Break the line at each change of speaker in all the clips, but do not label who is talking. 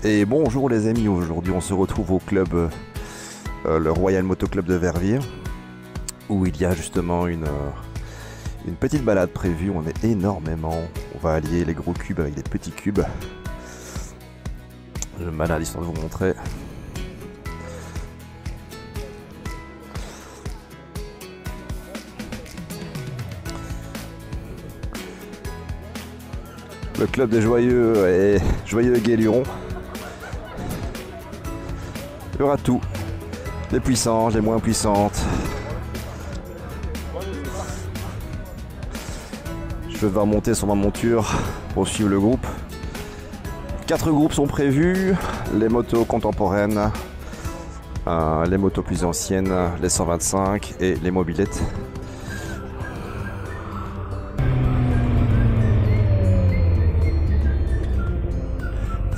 Et bonjour les amis, aujourd'hui on se retrouve au club, le Royal Moto Club de Verviers, où il y a justement une petite balade prévue. On est énormément, on va allier les gros cubes avec des petits cubes. Je me balade histoire de vous montrer. Le club des joyeux et joyeux Guélurons. Il y aura tout. Les puissantes, les moins puissantes. Je vais devoir monter sur ma monture pour suivre le groupe. 4 groupes sont prévus. Les motos contemporaines, les motos plus anciennes, les 125 et les mobilettes.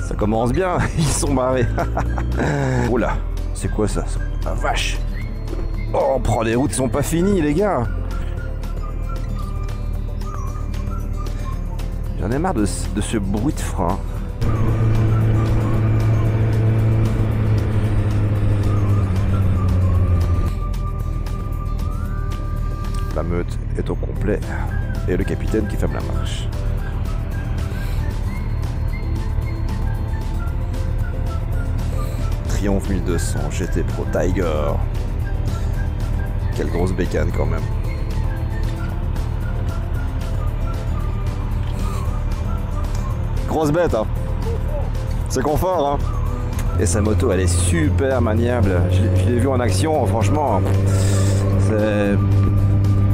Ça commence bien, ils sont barrés. Oh là, c'est quoi ça? Ah vache! Oh, on prend des routes qui sont pas finies, les gars. J'en ai marre de ce bruit de frein. La meute est au complet et le capitaine qui ferme la marche. Triumph 1200 GT Pro Tiger. Quelle grosse bécane quand même. Grosse bête, hein. C'est confort, hein. Et sa moto elle est super maniable. Je l'ai vu en action, franchement.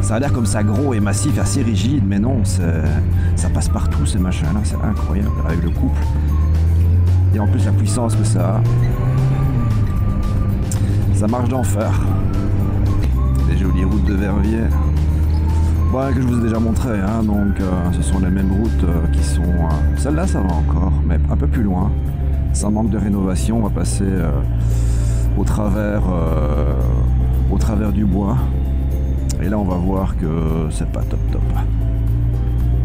Ça a l'air comme ça gros et massif, assez rigide, mais non, ça passe partout ces machins là, c'est incroyable avec le couple. Et en plus la puissance que ça a. Ça marche d'enfer. Des jolies routes de Verviers. Bon, que je vous ai déjà montré, hein, donc ce sont les mêmes routes qui sont... Celle-là ça va encore, mais un peu plus loin. Ça manque de rénovation, on va passer au travers du bois. Et là on va voir que c'est pas top.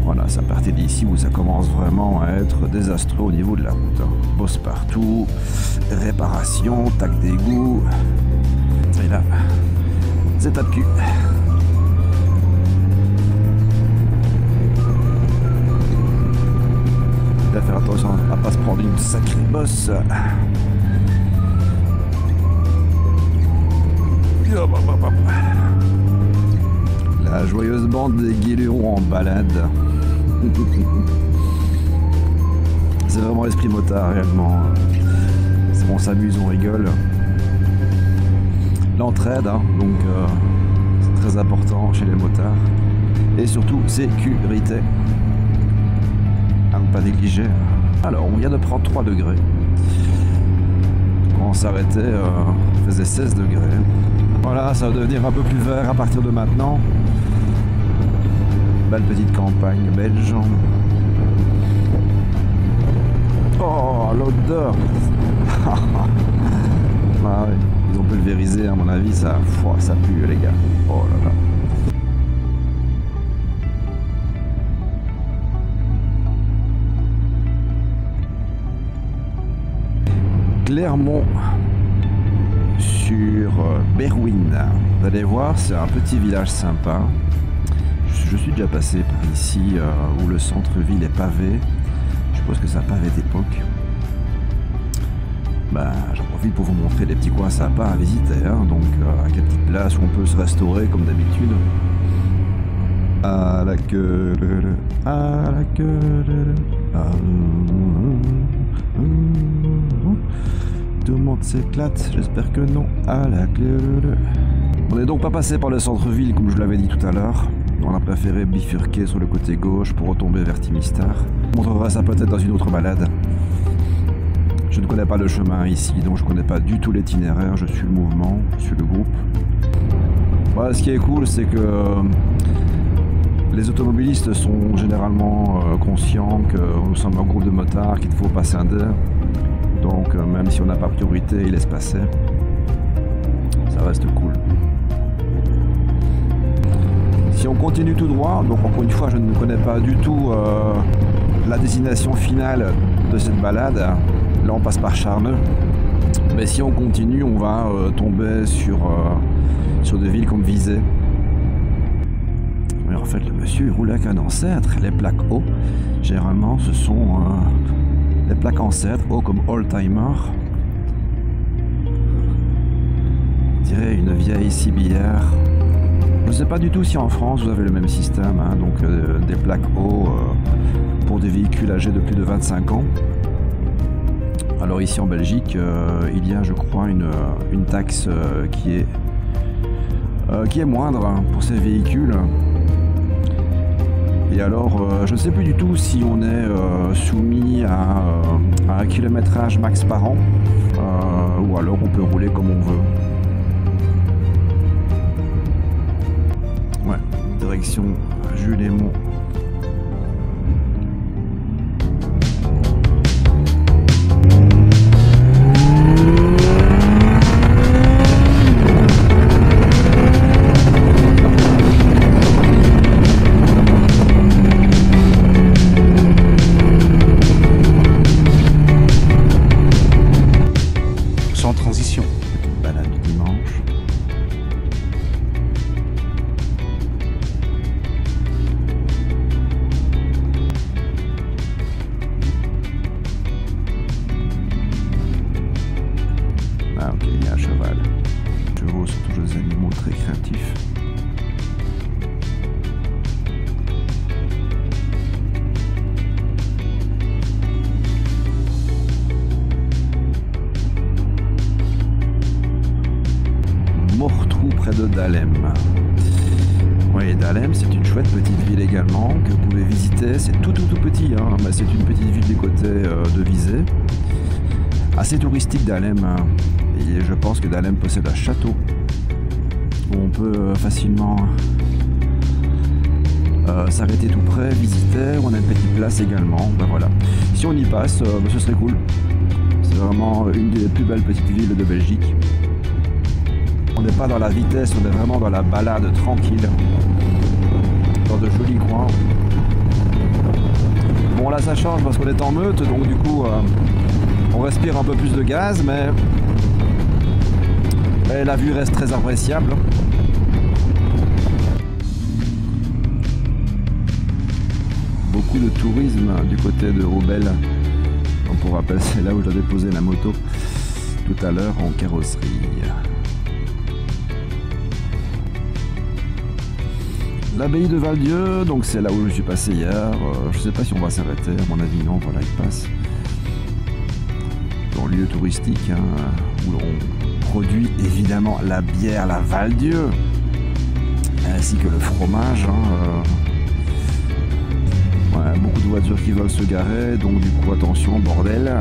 Voilà, c'est à partir d'ici où ça commence vraiment à être désastreux au niveau de la route. Hein. Bosse partout, réparation, tac d'égout. Et là, c'est tape cul. Il va faire attention à ne pas se prendre une sacrée bosse. La joyeuse bande des Guélurons en balade. C'est vraiment l'esprit motard réellement. On s'amuse, on rigole. L'entraide, hein, donc c'est très important chez les motards. Et surtout sécurité. À ne pas négliger. Alors on vient de prendre 3 degrés. Quand on s'arrêtait, on faisait 16 degrés. Voilà, ça va devenir un peu plus vert à partir de maintenant. Belle petite campagne belge. Oh, l'odeur. Ah oui, ils ont pulvérisé à mon avis, ça pue les gars. Oh là là. Clermont sur Berwyn. Vous allez voir, c'est un petit village sympa. Je suis déjà passé par ici où le centre-ville est pavé. Je suppose que c'est un pavé d'époque. Bah, j'en profite pour vous montrer les petits coins sympas à visiter. Hein, donc, avec des petites places où on peut se restaurer comme d'habitude. À la queue, à la queue, tout le monde s'éclate, j'espère que non. À la queue. On n'est donc pas passé par le centre-ville comme je l'avais dit tout à l'heure. On a préféré bifurquer sur le côté gauche pour retomber vers Timistar. On montrera ça peut-être dans une autre balade. Je ne connais pas le chemin ici, donc je ne connais pas du tout l'itinéraire. Je suis le mouvement, je suis le groupe. Voilà, ce qui est cool, c'est que les automobilistes sont généralement conscients que nous sommes un groupe de motards, qu'il ne faut pas scinder. Donc même si on n'a pas priorité, ils laissent passer. Ça reste cool. Si on continue tout droit, donc encore une fois je ne connais pas du tout la destination finale de cette balade, Là on passe par Charneux. Mais si on continue, on va tomber sur des villes comme Visé. Mais en fait, le monsieur il roule avec un ancêtre. Les plaques O, généralement, ce sont les plaques ancêtres, O comme old-timer. On dirait une vieille cibilière. Je ne sais pas du tout si en France vous avez le même système, hein, donc des plaques O pour des véhicules âgés de plus de 25 ans. Alors ici en Belgique, il y a je crois une taxe qui est moindre hein, pour ces véhicules. Et alors je ne sais plus du tout si on est soumis à un kilométrage max par an ou alors on peut rouler comme on veut. Ouais, direction Jules-Aymon. Près de Dahlem. Oui, Dahlem, c'est une chouette petite ville également que vous pouvez visiter. C'est tout petit, hein, mais c'est une petite ville du côté de Visé. Assez touristique Dahlem. Hein. Et je pense que Dahlem possède un château où on peut facilement s'arrêter tout près, visiter. On a une petite place également. Ben voilà. Si on y passe, ce serait cool. C'est vraiment une des plus belles petites villes de Belgique. On n'est pas dans la vitesse, on est vraiment dans la balade tranquille, dans de jolis coins. Bon là ça change parce qu'on est en meute, donc du coup on respire un peu plus de gaz, mais la vue reste très appréciable. Beaucoup de tourisme du côté de Aubel. Donc pour rappel, c'est là où j'avais posé la moto tout à l'heure en carrosserie. L'abbaye de Val-Dieu, donc c'est là où je suis passé hier. Je sais pas si on va s'arrêter, à mon avis non, voilà il passe. Dans le lieu touristique, hein, où l'on produit évidemment la bière, la Val-Dieu, ainsi que le fromage. Hein, ouais, beaucoup de voitures qui veulent se garer, donc du coup attention, bordel.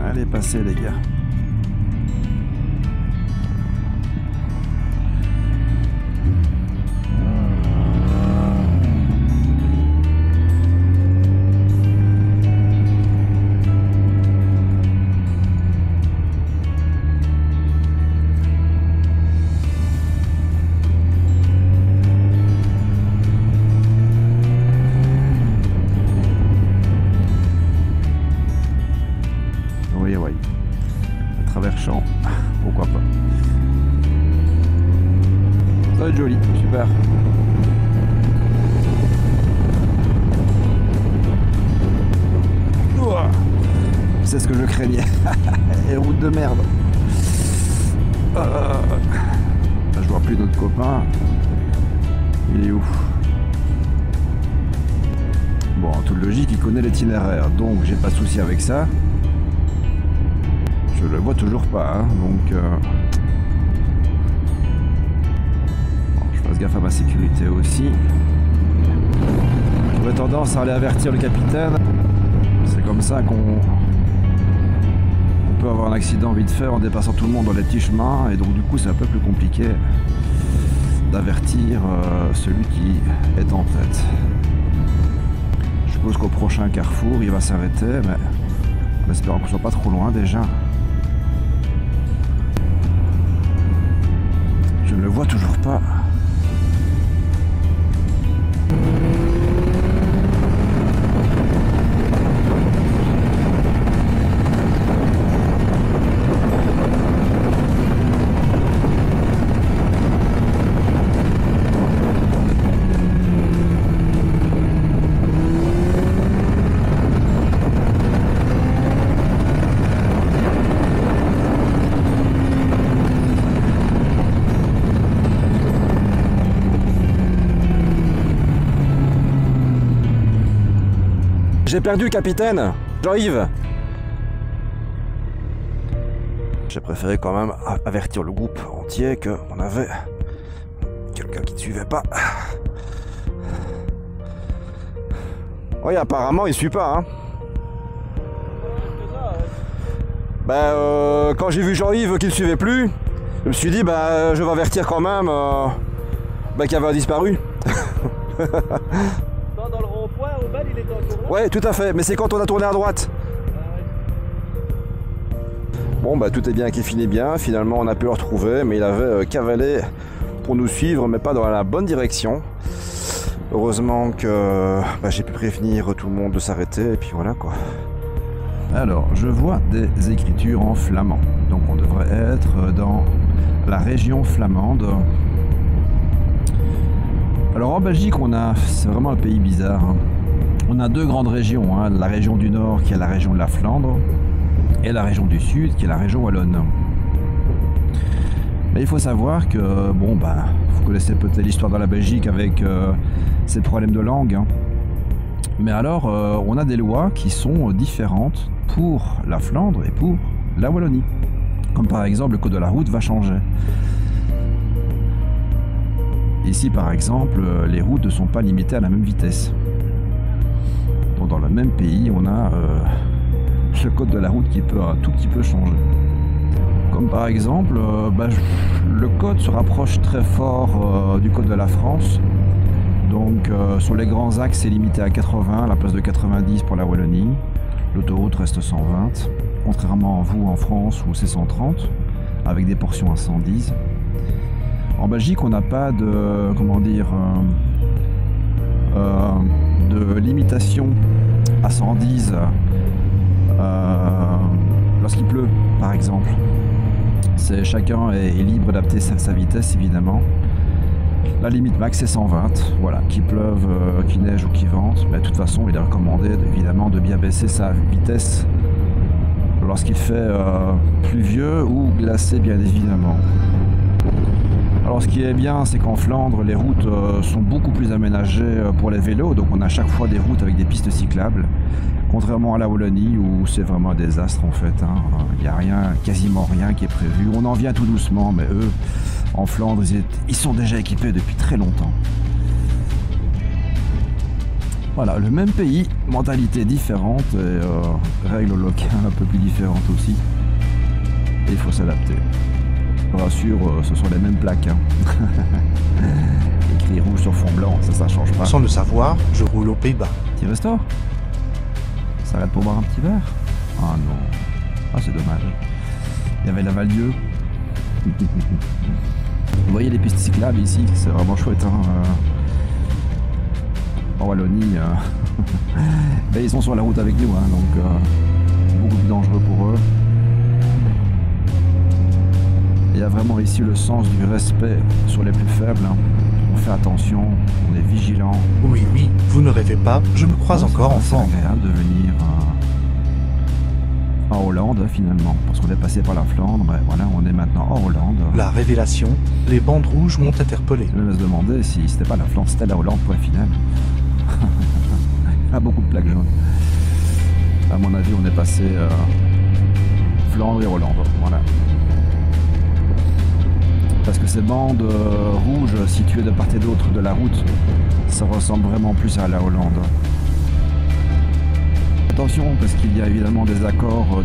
Allez, passez les gars. Oui. À travers champs, pourquoi pas. Ça va être joli, super. C'est ce que je craignais. Et route de merde. Je vois plus notre copain. Il est où? Bon, en toute logique, il connaît l'itinéraire, donc j'ai pas de souci avec ça. Je le vois toujours pas, hein, donc bon, je vais fasse gaffe à ma sécurité aussi. J'aurais tendance à aller avertir le capitaine. C'est comme ça qu'on peut avoir un accident vite fait en dépassant tout le monde dans les petits chemins. Et donc du coup c'est un peu plus compliqué d'avertir celui qui est en tête. Je suppose qu'au prochain carrefour il va s'arrêter, mais en espérant qu'on soit pas trop loin déjà. Je ne le vois toujours pas. J'ai perdu, capitaine. Jean-Yves. J'ai préféré quand même avertir le groupe entier qu'on avait quelqu'un qui ne suivait pas. Oui, apparemment, il ne suit pas. Hein. Quand j'ai vu Jean-Yves qui ne suivait plus, je me suis dit, je vais avertir quand même qu'il avait disparu.
Dans le rond-point, au bal, il était encore là.
Ouais, tout à fait, mais c'est quand on a tourné à droite. Bon, tout est bien qui finit bien. Finalement, on a pu le retrouver, mais il avait cavalé pour nous suivre, mais pas dans la bonne direction. Heureusement que j'ai pu prévenir tout le monde de s'arrêter, et puis voilà quoi. Alors, je vois des écritures en flamand. Donc, on devrait être dans la région flamande. Alors en Belgique, c'est vraiment un pays bizarre. Hein. On a deux grandes régions, hein. La région du Nord qui est la région de la Flandre et la région du Sud qui est la région wallonne. Mais il faut savoir que, vous connaissez peut-être l'histoire de la Belgique avec ses problèmes de langue. Hein. Mais alors, on a des lois qui sont différentes pour la Flandre et pour la Wallonie. Comme par exemple, le code de la route va changer. Ici, par exemple, les routes ne sont pas limitées à la même vitesse. Donc, dans le même pays, on a le code de la route qui peut un tout petit peu changer. Comme par exemple, le code se rapproche très fort du code de la France. Donc, sur les grands axes, c'est limité à 80 à la place de 90 pour la Wallonie. L'autoroute reste 120, contrairement à vous en France où c'est 130, avec des portions à 110. En Belgique, on n'a pas de, de limitation à 110 lorsqu'il pleut, par exemple. Chacun est libre d'adapter sa vitesse, évidemment. La limite max, c'est 120. Voilà, qu'il pleuve, qu'il neige ou qu'il vente. Mais de toute façon, il est recommandé, évidemment, de bien baisser sa vitesse lorsqu'il fait pluvieux ou glacé, bien évidemment. Alors ce qui est bien, c'est qu'en Flandre, les routes sont beaucoup plus aménagées pour les vélos, donc on a à chaque fois des routes avec des pistes cyclables, contrairement à la Wallonie où c'est vraiment un désastre en fait. Hein. Il n'y a rien, quasiment rien qui est prévu. On en vient tout doucement, mais eux, en Flandre, ils sont déjà équipés depuis très longtemps. Voilà, le même pays, mentalité différente et règles locales un peu plus différentes aussi. Et il faut s'adapter. Je vous rassure, ce sont les mêmes plaques. Hein. Écrit rouge sur fond blanc, ça change pas.
Sans le savoir, je roule aux Pays-Bas.
Petit resto? Ça s'arrête pour boire un petit verre? Ah non. Ah, c'est dommage. Il y avait la Val-Dieu. Vous voyez les pistes cyclables ici, c'est vraiment chouette. Hein. En Wallonie, ils sont sur la route avec nous, hein, donc beaucoup plus dangereux pour eux. Il y a vraiment ici le sens du respect sur les plus faibles. Hein. On fait attention, on est vigilant.
Oui, vous ne rêvez pas, je me crois encore enfant.
C'est agréable de venir en Hollande finalement, parce qu'on est passé par la Flandre, et voilà, on est maintenant en Hollande.
La révélation, les bandes rouges m'ont interpellé.
Je vais même se demander si c'était pas la Flandre, c'était la Hollande, point final. Il y a beaucoup de plaques jaunes. À mon avis, on est passé Flandre et Hollande, voilà. Parce que ces bandes rouges situées de part et d'autre de la route, ça ressemble vraiment plus à la Hollande. Attention, parce qu'il y a évidemment des accords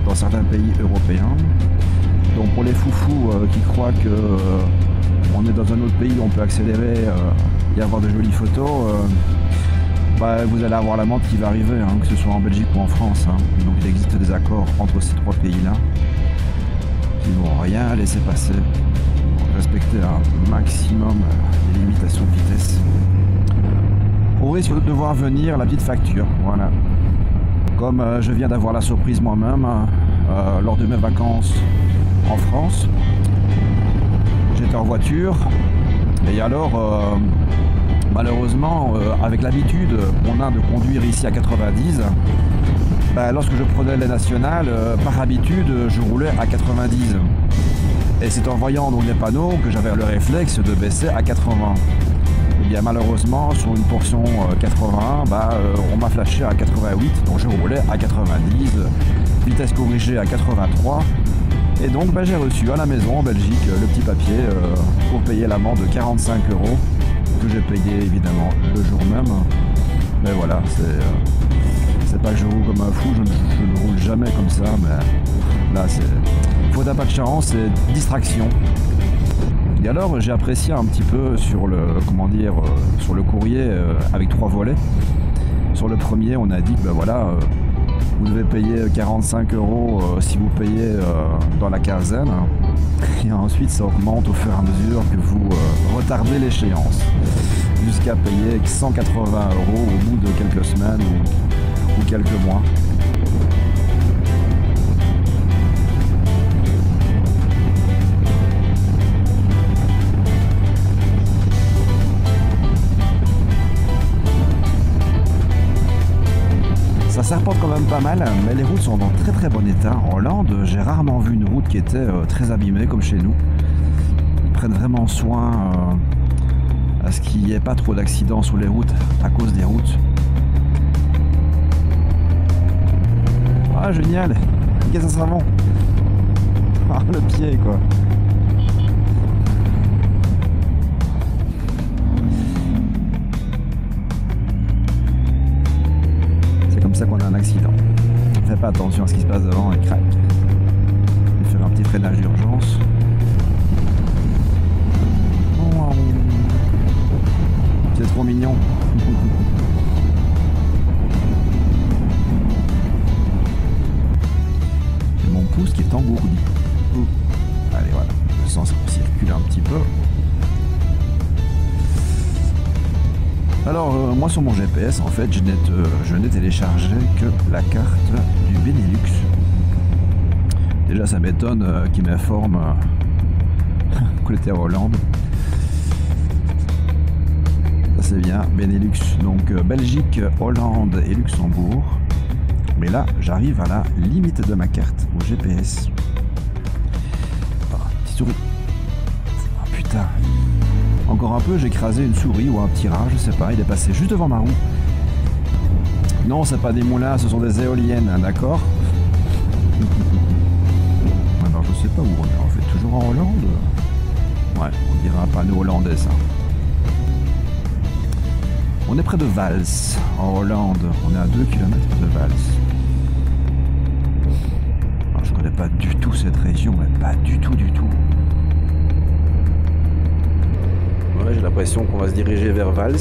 dans certains pays européens. Donc pour les foufous qui croient que on est dans un autre pays où on peut accélérer et avoir de jolies photos, vous allez avoir la menthe qui va arriver, hein, que ce soit en Belgique ou en France. Hein. Donc il existe des accords entre ces trois pays-là qui vont rien laisser passer. Respecter un maximum les limitations de vitesse. Au risque de devoir venir la petite facture, voilà. Comme je viens d'avoir la surprise moi-même lors de mes vacances en France, j'étais en voiture et alors malheureusement avec l'habitude qu'on a de conduire ici à 90, lorsque je prenais les nationales, par habitude je roulais à 90. Et c'est en voyant donc les panneaux que j'avais le réflexe de baisser à 80. Et bien malheureusement sur une portion 80, on m'a flashé à 88, donc je roulais à 90, vitesse corrigée à 83. Et donc j'ai reçu à la maison en Belgique le petit papier pour payer l'amende de 45 €, que j'ai payé évidemment le jour même. Mais voilà, c'est pas que je roule comme un fou, je ne roule jamais comme ça, mais là c'est... Faute d'un pas de chance, c'est distraction. Et alors j'ai apprécié un petit peu sur le sur le courrier avec 3 volets. Sur le premier, on a dit que vous devez payer 45 € si vous payez dans la quinzaine. Et ensuite ça augmente au fur et à mesure que vous retardez l'échéance. Jusqu'à payer 180 € au bout de quelques semaines ou quelques mois. Ça serpente quand même pas mal, mais les routes sont dans très très bon état. En Hollande, j'ai rarement vu une route qui était très abîmée comme chez nous. Ils prennent vraiment soin à ce qu'il n'y ait pas trop d'accidents sur les routes à cause des routes. Ah génial, qu'est-ce que ça sera bon. Ah le pied quoi. Comme ça qu'on a un accident. Fais pas attention à ce qui se passe devant et craque. Je vais faire un petit freinage d'urgence. C'est trop mignon. J'ai mon pouce qui est engourdi. Allez voilà, le sang circule un petit peu. Alors moi sur mon GPS en fait je n'ai téléchargé que la carte du Benelux. Déjà ça m'étonne qu'il m'informe qu'on était en Hollande. Ça c'est bien, Benelux, donc Belgique, Hollande et Luxembourg. Mais là j'arrive à la limite de ma carte au GPS. Petite souris. Oh putain. Encore un peu, j'ai écrasé une souris ou un petit rat, je sais pas, il est passé juste devant ma roue. Non, c'est pas des moulins, ce sont des éoliennes, d'accord. Alors je sais pas où on est en fait, toujours en Hollande. Ouais, on dirait un panneau hollandais ça. On est près de Vals, en Hollande, on est à 2 km de Vals. Alors, je connais pas du tout cette région, mais pas du tout. J'ai l'impression qu'on va se diriger vers Vals.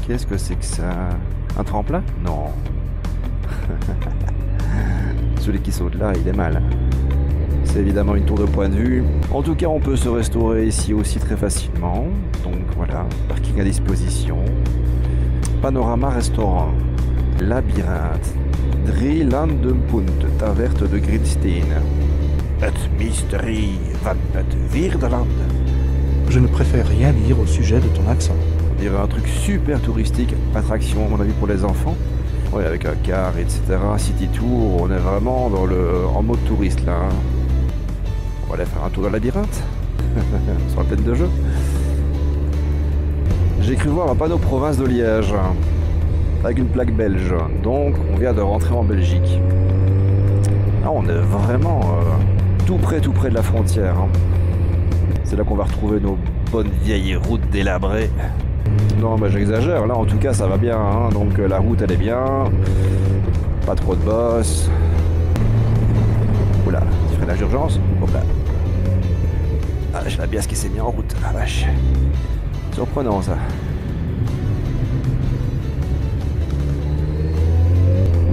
Qu'est-ce que c'est que ça? Un tremplin? Non. Celui qui saute là, il est mal. C'est évidemment une tour de point de vue. En tout cas, on peut se restaurer ici aussi très facilement. Donc voilà, parking à disposition. Panorama restaurant. Labyrinthe. Drielandenpunt, taverte de Gridstein. Het mysterie van het Vierdeland.
Je ne préfère rien lire au sujet de ton accent.
On dirait un truc super touristique, attraction à mon avis pour les enfants. Oui, avec un car, etc. City Tour, on est vraiment en mode touriste là. Hein. On va aller faire un tour dans le labyrinthe. Sur la plaine de jeu. J'ai cru voir un panneau province de Liège. Avec une plaque belge. Donc on vient de rentrer en Belgique. Ah, on est vraiment tout près de la frontière. Hein. C'est là qu'on va retrouver nos bonnes vieilles routes délabrées. Non, mais j'exagère. Là, en tout cas, ça va bien. Hein. Donc, la route, elle est bien. Pas trop de bosses. Oula, il freinage d'urgence. Hop là. Ah, j'ai la biasse qui s'est mise en route. Ah, vache. Surprenant, ça.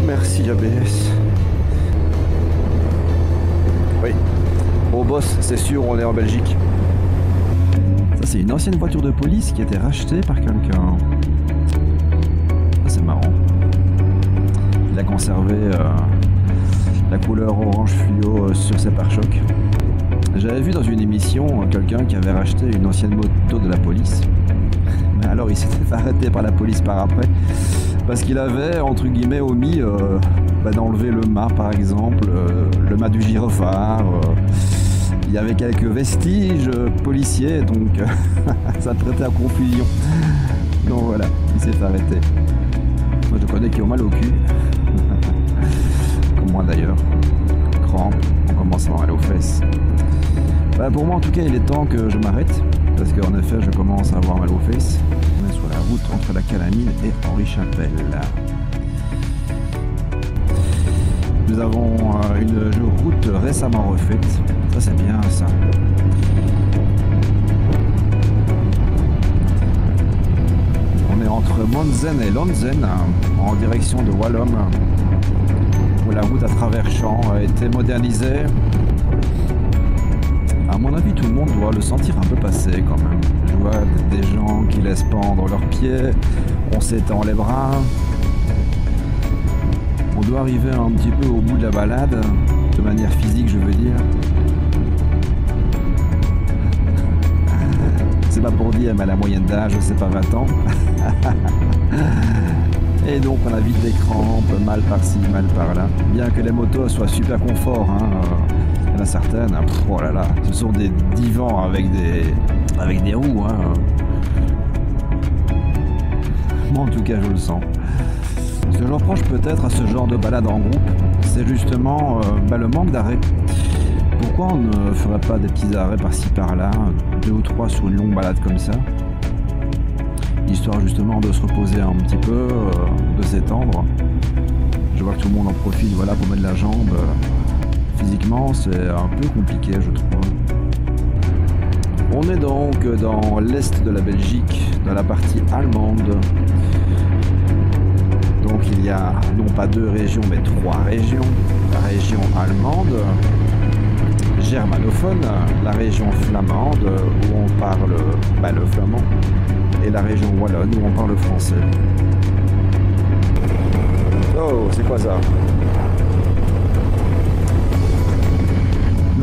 Merci, ABS. Oui. Au boss, c'est sûr, on est en Belgique. Ça, c'est une ancienne voiture de police qui a été rachetée par quelqu'un. Ça, c'est marrant. Il a conservé la couleur orange fluo sur ses pare-chocs. J'avais vu dans une émission quelqu'un qui avait racheté une ancienne moto de la police. Mais alors, il s'était fait arrêter par la police par après. Parce qu'il avait, entre guillemets, omis d'enlever le mât, par exemple, le mât du gyrophare. Il y avait quelques vestiges policiers, donc ça prêtait à confusion. Donc voilà, il s'est fait arrêter. Moi, je connais qui ont mal au cul. Comme moi d'ailleurs. Crampes, on commence à avoir mal aux fesses. Bah, pour moi, en tout cas, il est temps que je m'arrête. Parce qu'en effet, je commence à avoir mal aux fesses. On est sur la route entre la Calamine et Henri-Chapelle. Nous avons une route récemment refaite. Ça, c'est bien, ça. On est entre Monzen et Lonzen, en direction de Wallom, où la route à travers champs a été modernisée. À mon avis, tout le monde doit le sentir un peu passer quand même. Je vois des gens qui laissent pendre leurs pieds, on s'étend les bras. On doit arriver un petit peu au bout de la balade, de manière physique, je veux dire. C'est pas pour dire, mais la moyenne d'âge, c'est pas 20 ans. Et donc, on a vite des crampes, mal par-ci, mal par-là. Bien que les motos soient super confort, hein. Il y en a certaines, oh là là, ce sont des divans avec des roues. Hein. Moi, en tout cas, je le sens. Ce que je reproche peut-être à ce genre de balade en groupe, c'est justement le manque d'arrêt. Pourquoi on ne ferait pas des petits arrêts par-ci par-là, 2 ou 3 sur une longue balade comme ça, histoire justement de se reposer un petit peu, de s'étendre. Je vois que tout le monde en profite, voilà, pour mettre la jambe. Physiquement, c'est un peu compliqué, je trouve. On est donc dans l'est de la Belgique, dans la partie allemande. Donc il y a non pas 2 régions, mais 3 régions. La région allemande, germanophone, la région flamande, où on parle le flamand, et la région wallonne, où on parle le français. Oh, c'est quoi ça?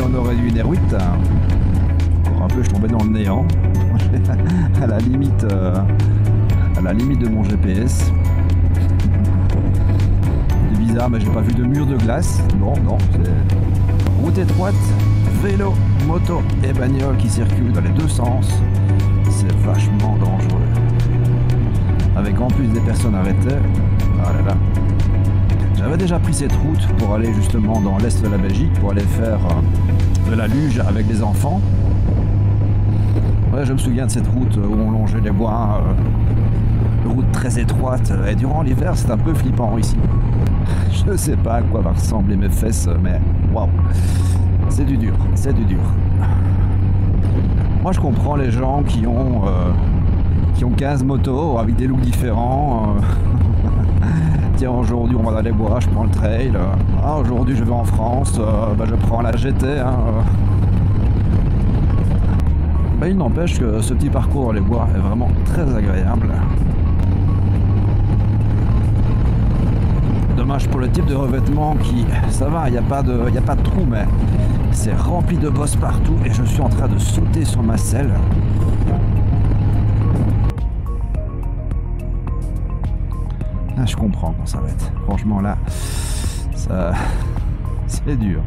On aurait dû une R8. Encore un peu, je tombais dans le néant. à la limite de mon GPS. C'est bizarre, mais j'ai pas vu de mur de glace. Non, c'est route étroite, vélo, moto et bagnole qui circulent dans les 2 sens. C'est vachement dangereux. Avec en plus des personnes arrêtées. Ah là là. J'avais déjà pris cette route pour aller justement dans l'est de la Belgique, pour aller faire de la luge avec des enfants. Ouais, je me souviens de cette route où on longeait les bois, route très étroite, et durant l'hiver c'est un peu flippant ici. Je ne sais pas à quoi va ressembler mes fesses, mais waouh, c'est du dur, c'est du dur. Moi je comprends les gens qui ont 15 motos avec des looks différents. Tiens, aujourd'hui on va dans les bois, je prends le trail. Ah, aujourd'hui je vais en France, je prends la GT. Hein. Il n'empêche que ce petit parcours dans les bois est vraiment très agréable. Dommage pour le type de revêtement qui, ça va, il n'y a pas de trou, mais c'est rempli de bosses partout et je suis en train de sauter sur ma selle. Ah, je comprends quand ça va être. Franchement là, ça, c'est dur.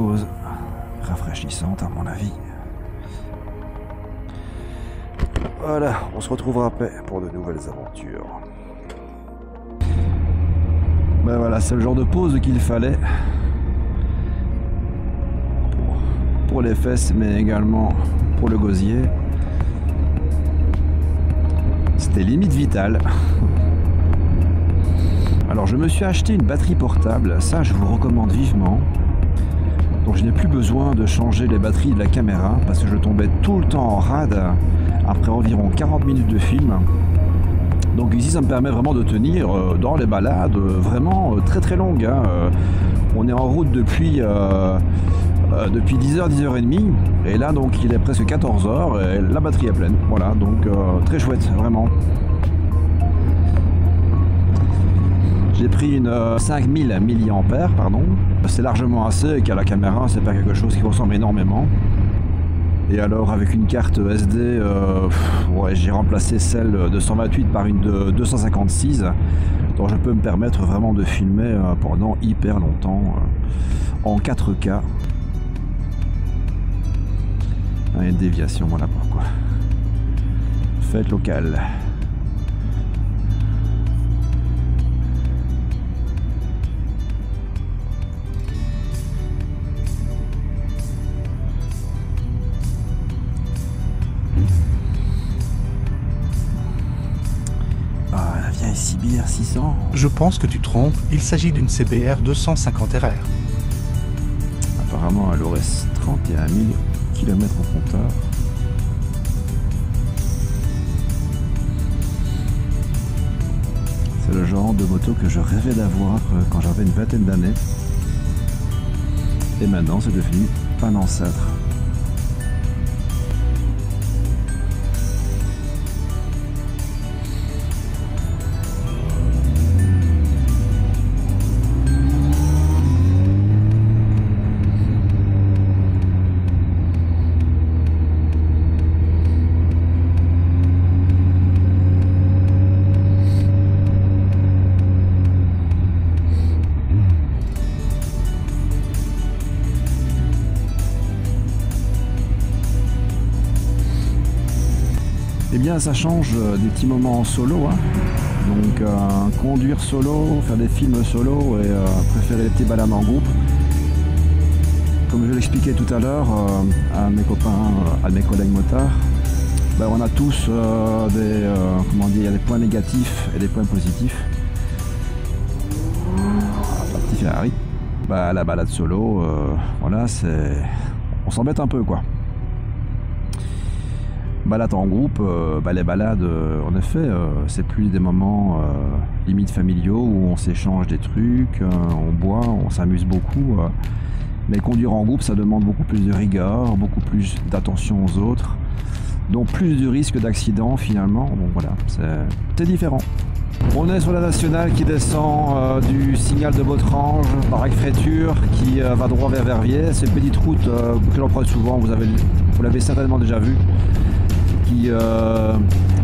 pause rafraîchissante à mon avis. Voilà, on se retrouvera après pour de nouvelles aventures. Ben voilà, c'est le genre de pause qu'il fallait pour les fesses, mais également pour le gosier. C'était limite vital. Alors je me suis acheté une batterie portable, ça je vous le recommande vivement. Donc je n'ai plus besoin de changer les batteries de la caméra parce que je tombais tout le temps en rade après environ 40 minutes de film. Donc ici ça me permet vraiment de tenir dans les balades vraiment très très longues. On est en route depuis 10h, 10h30 et là donc il est presque 14h et la batterie est pleine. Voilà, donc très chouette vraiment. J'ai pris une 5000 mAh, pardon. C'est largement assez car la caméra c'est pas quelque chose qui ressemble énormément. Et alors avec une carte SD, ouais, j'ai remplacé celle de 128 par une de 256. Donc je peux me permettre vraiment de filmer pendant hyper longtemps en 4K. Une déviation, voilà pourquoi. Fête locale. CBR 600.
Je pense que tu trompes, il s'agit d'une CBR 250RR.
Apparemment, elle aurait 31 000 km au compteur. C'est le genre de moto que je rêvais d'avoir quand j'avais une vingtaine d'années. Et maintenant, c'est devenu un ancêtre. Eh bien ça change des petits moments en solo, hein. Donc conduire solo, faire des films solo et préférer les petits balades en groupe. Comme je l'expliquais tout à l'heure à mes copains, à mes collègues motards, ben, on a tous comment dire, il y a des points négatifs et des points positifs. Un petit Ferrari, ben, la balade solo, voilà, on s'embête un peu quoi. Balade en groupe, les balades, en effet, c'est plus des moments limite familiaux où on s'échange des trucs, on boit, on s'amuse beaucoup. Mais conduire en groupe, ça demande beaucoup plus de rigueur, beaucoup plus d'attention aux autres, donc plus de risque d'accident finalement. Donc voilà, c'est différent. On est sur la nationale qui descend du signal de Botrange par Aigues-Fréture qui va droit vers Verviers. C'est une petite route que j'emprunte souvent, vous l'avez certainement déjà vu.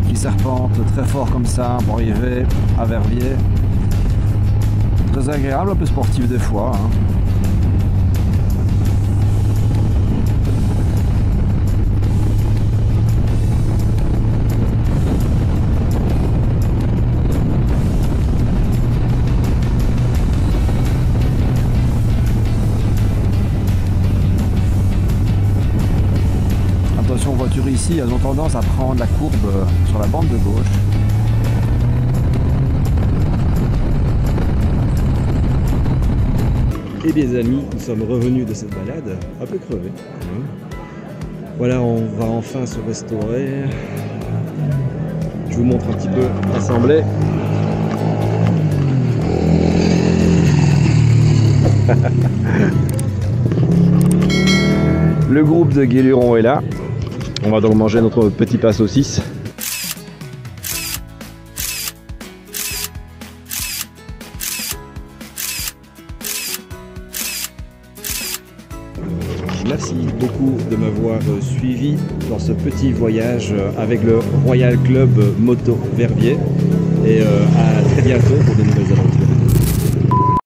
Qui serpente très fort comme ça pour arriver à Verviers. Très agréable, un peu sportif des fois, hein. Attention aux voitures ici, elles ont tendance à prendre la courbe sur la bande de gauche.
Et bien amis, nous sommes revenus de cette balade, un peu crevés. Voilà, on va enfin se restaurer. Je vous montre un petit peu l'assemblée. Le groupe de Guéluron est là. On va donc manger notre petit pain saucisse. Merci beaucoup de m'avoir suivi dans ce petit voyage avec le Royal Club Moto Verviers. Et à très bientôt pour de nouvelles aventures.